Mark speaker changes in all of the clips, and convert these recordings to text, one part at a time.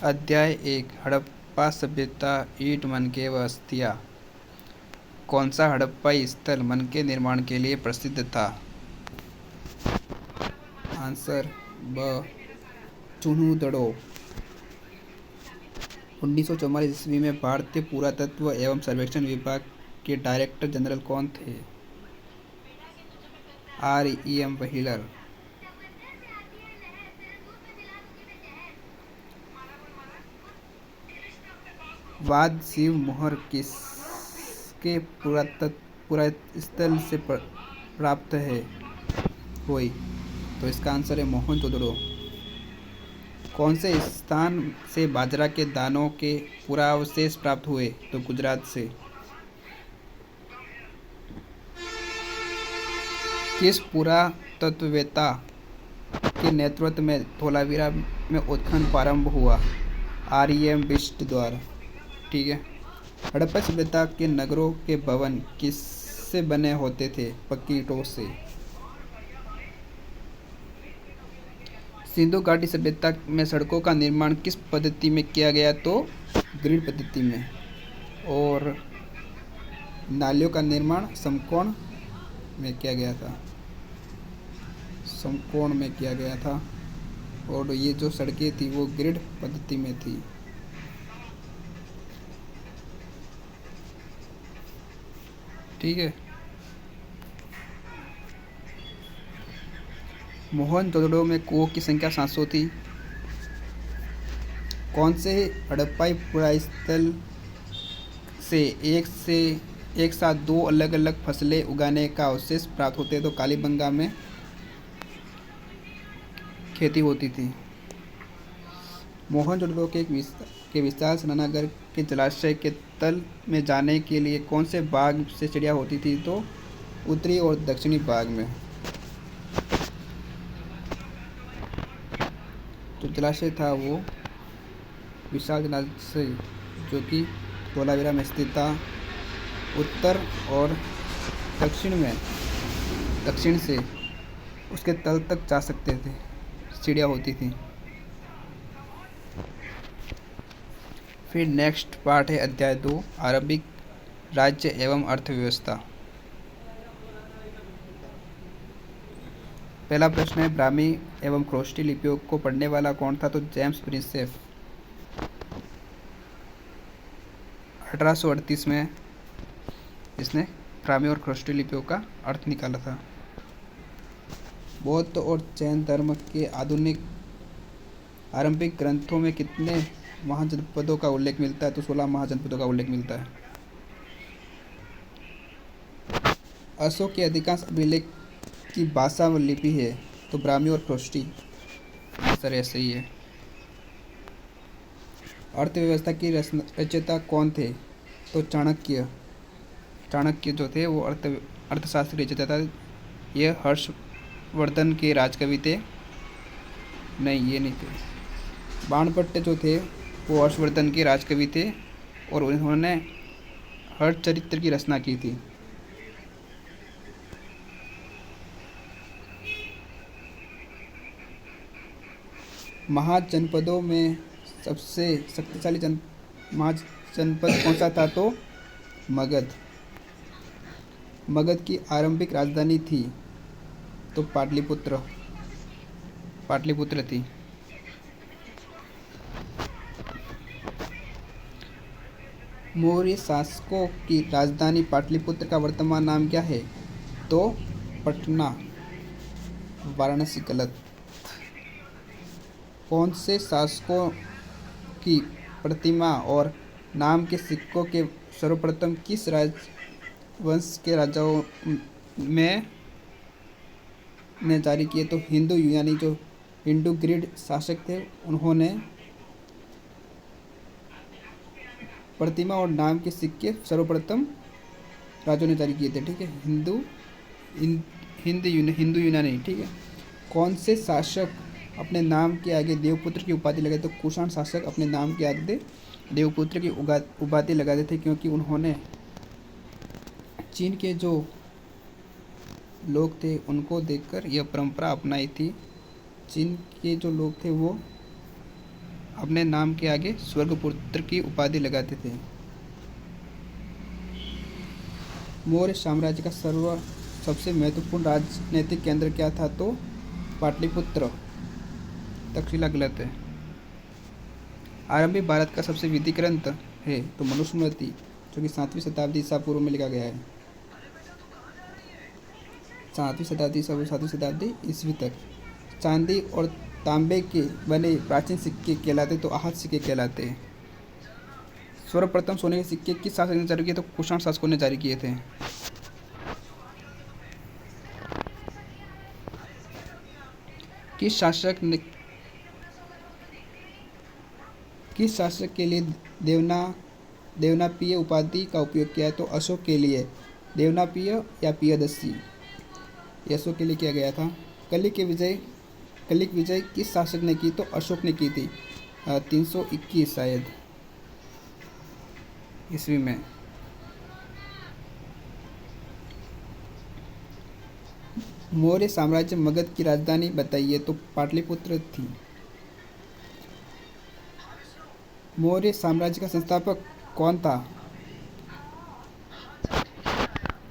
Speaker 1: अध्याय 1 हड़प्पा सभ्यता ईंट मनके व अस्थियाँ। कौन सा हड़प्पाई स्थल मन के निर्माण के लिए प्रसिद्ध था? आंसर ब चुनूदड़ो। 1944 ईस्वी में भारतीय पुरातत्व एवं सर्वेक्षण विभाग के डायरेक्टर जनरल कौन थे? R.E.M. व्हीलर। वाद शिव मोहर किसके पुरातत्व से प्राप्त है हुई? तो इसका आंसर है मोहनजोदड़ो। कौन से स्थान से बाजरा के दानों के पुरावशेष प्राप्त हुए? तो गुजरात से। किस पुरातत्ववेत्ता के नेतृत्व में धोलावीरा में उत्खनन प्रारंभ हुआ? R.E.M. बिष्ट द्वारा। ठीक है। हड़प्पा सभ्यता के नगरों के भवन किससे बने होते थे? पक्की ईंटों से। सिंधु घाटी सभ्यता में सड़कों का निर्माण किस पद्धति में किया गया? तो ग्रिड पद्धति में। और नालियों का निर्माण समकोण में किया गया था। समकोण में किया गया था। और ये जो सड़कें थी वो ग्रिड पद्धति में थी। ठीक है। मोहनजोदड़ो में कुओं की संख्या 700 थी। कौन से हड़प्पाई पुरास्थल से एक साथ दो अलग अलग फसलें उगाने का अवशेष प्राप्त होते? तो कालीबंगा में खेती होती थी। मोहनजोदड़ो के विशाल स्नानागार के जलाशय के तल में जाने के लिए कौन से भाग से सीढ़ियाँ होती थी? तो उत्तरी और दक्षिणी भाग में। जो जलाशय था वो विशाल जलाशय जो कि धोलावीरा में स्थित था। उत्तर और दक्षिण से उसके तल तक जा सकते थे, सीढ़ियाँ होती थी। फिर नेक्स्ट पार्ट है अध्याय 2 आरंभिक राज्य एवं अर्थव्यवस्था। पहला प्रश्न है ब्राह्मी एवं ख्रोष्टी लिपियों को पढ़ने वाला कौन था? तो जेम्स प्रिंसेप। 1838 में इसने ब्राह्मी और ख्रोष्टी लिपियों का अर्थ निकाला था। बौद्ध और जैन धर्म के आरंभिक ग्रंथों में कितने महाजनपदों का उल्लेख मिलता है? तो 16 महाजनपदों का उल्लेख मिलता है। अशोक के अधिकांश अभिलेख की भाषा व लिपि है? तो ब्राह्मी और ख्रोष्टी। आंसर ऐसे ही है। अर्थव्यवस्था की रचयिता कौन थे? तो चाणक्य जो थे वो अर्थशास्त्री रचयिता था। ये हर्षवर्धन के राजकवि थे? नहीं, ये नहीं थे। बाणभट्ट जो थे वो हर्षवर्धन के राजकवि थे और उन्होंने हर्षचरित्र की रचना की थी। महाजनपदों में सबसे शक्तिशाली महाजनपद कौन सा था? तो मगध। मगध की आरंभिक राजधानी थी? तो पाटलिपुत्र थी। मौर्य शासकों की राजधानी पाटलिपुत्र का वर्तमान नाम क्या है? तो पटना। वाराणसी गलत। कौन से शासकों की प्रतिमा और नाम के सिक्कों के सर्वप्रथम किस राजवंश के राजाओं ने जारी किए? तो हिंदू यूनानी जो हिंदू ग्रिड शासक थे उन्होंने प्रतिमा और नाम के सिक्के सर्वप्रथम राजाओं ने जारी किए थे। ठीक है। हिंदू यूनानी। ठीक है। कौन से शासक अपने नाम के आगे देवपुत्र की उपाधि लगाते? तो कुषाण शासक अपने नाम के आगे देवपुत्र की उपाधि लगाते थे क्योंकि उन्होंने चीन के जो लोग थे उनको देखकर यह परंपरा अपनाई थी। चीन के जो लोग थे वो अपने नाम के आगे स्वर्गपुत्र की उपाधि लगाते थे। मौर्य साम्राज्य का सबसे महत्वपूर्ण राजनीतिक केंद्र क्या था? तो पाटलिपुत्र। तक्षशिला गलत है। आरंभिक भारत का सबसे विधि ग्रंथ है तो मनुस्मृति, जो कि 7वीं शताब्दी ईसा पूर्व में लिखा गया है। 7वीं शताब्दी ईस्वी तक। चांदी और तांबे के बने प्राचीन सिक्के कहलाते तो आहत सिक्के कहलाते हैं। सर्वप्रथम सोने के सिक्के किस शासक ने जारी किए? तो कुषाण शासकों ने जारी किए थे। किस शासक के लिए देवनापीय उपाधि का उपयोग किया है? तो अशोक के लिए। देवनापीय या पियदस्सी, अशोक के लिए किया गया था। कलिक विजय किस शासक ने की? तो अशोक ने की थी 321 शायद ईस्वी में। मौर्य साम्राज्य मगध की राजधानी बताइए? तो पाटलिपुत्र थी। मौर्य साम्राज्य का संस्थापक कौन था?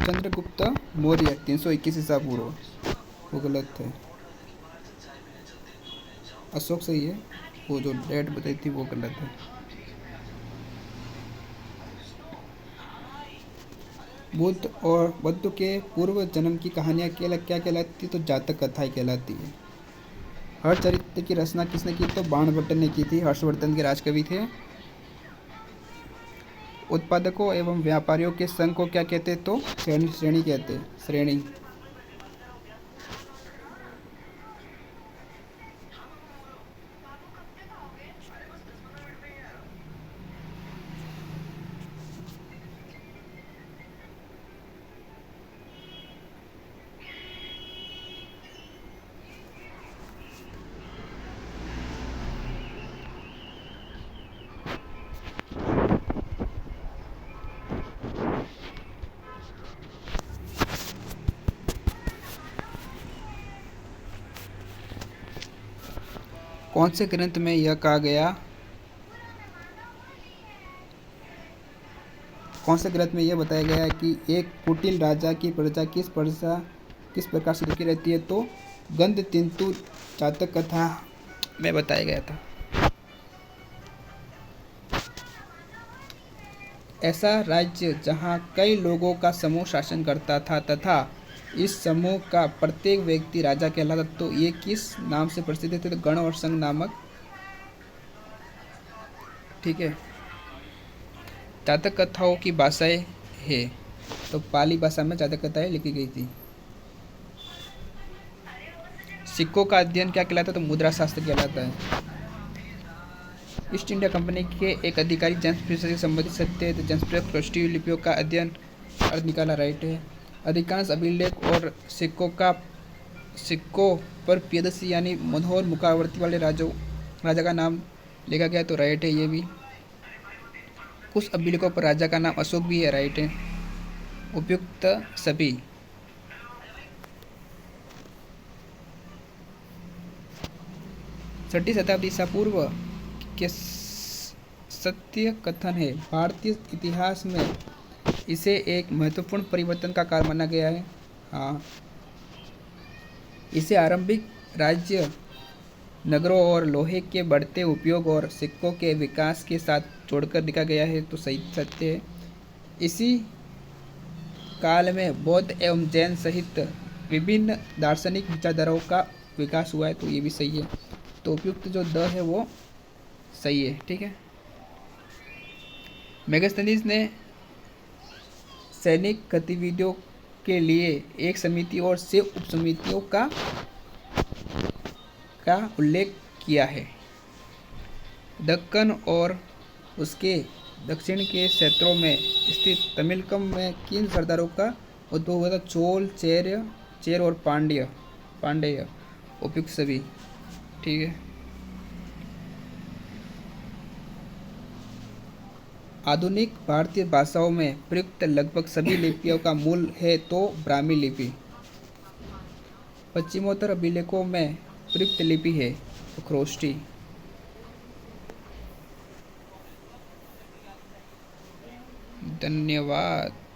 Speaker 1: चंद्रगुप्त मौर्य 321 ईसा पूर्व। वो गलत है, अशोक सही है। वो जो डेट बताई थी वो गलत है। बुद्ध के पूर्व जन्म की कहानियाँ क्या कहलाती? तो जातक कथाएं कहलाती है। हर चरित्र की रचना किसने की? तो बाणभट्ट ने की थी। हर्षवर्धन के राजकवि थे। उत्पादकों एवं व्यापारियों के संघ को क्या कहते? तो श्रेणी कहते हैं। श्रेणी। कौन से ग्रंथ में यह कहा गया? कौन से ग्रंथ में यह बताया गया है कि एक कुटिल राजा की प्रजा किस प्रकार से दुखी रहती है? तो गंध तिंतु जातक कथा में बताया गया था। ऐसा राज्य जहाँ कई लोगों का समूह शासन करता था तथा इस समूह का प्रत्येक व्यक्ति राजा कहलाता, तो ये किस नाम से प्रसिद्ध थे? तो गण और संघ नामक। ठीक है। जातक कथाओं की भाषाएं है तो पाली भाषा में जातक कथाएं लिखी गई थी। सिक्कों का अध्ययन क्या कहलाता है? तो मुद्रा शास्त्र कहलाता है। ईस्ट इंडिया कंपनी के एक अधिकारी जेम्स फ्रेजर से संबंधित सत्य तो जेम्स फ्रेजर ख्रिस्टी लिपियों का अध्ययन अर्थ निकाला, राइट है। अधिकांश अभिलेख और सिक्कों पर पियदस्सी यानी मनोहर मुखावृत्ति वाले राजा का नाम लिखा गया, तो राइट है ये भी। कुछ अभिलेखों पर राजा का नाम अशोक भी है, राइट है। उपयुक्त सभी। छठी शताब्दी ईसा पूर्व के सत्य कथन है। भारतीय इतिहास में इसे एक महत्वपूर्ण परिवर्तन का कारण माना गया है। हाँ, इसे आरंभिक राज्य नगरों और लोहे के बढ़ते उपयोग और सिक्कों के विकास के साथ जोड़कर लिखा गया है, तो सही सत्य है। इसी काल में बौद्ध एवं जैन सहित विभिन्न दार्शनिक विचारधाराओं का विकास हुआ है, तो ये भी सही है। तो उपयुक्त जो द है वो सही है। ठीक है। मेगास्थनीज ने सैनिक गतिविधियों के लिए एक समिति और 6 उपसमितियों का उल्लेख किया है। दक्कन और उसके दक्षिण के क्षेत्रों में स्थित तमिलकम में किन सरदारों का उद्भव हुआ था? चोल, चेर और पांड्य। उपयुक्त सभी। ठीक है। आधुनिक भारतीय भाषाओं में प्रयुक्त लगभग सभी लिपियों का मूल है तो ब्राह्मी लिपि। पश्चिमोत्तर अभिलेखों में प्रयुक्त लिपि है तो ख्रोष्टी। धन्यवाद।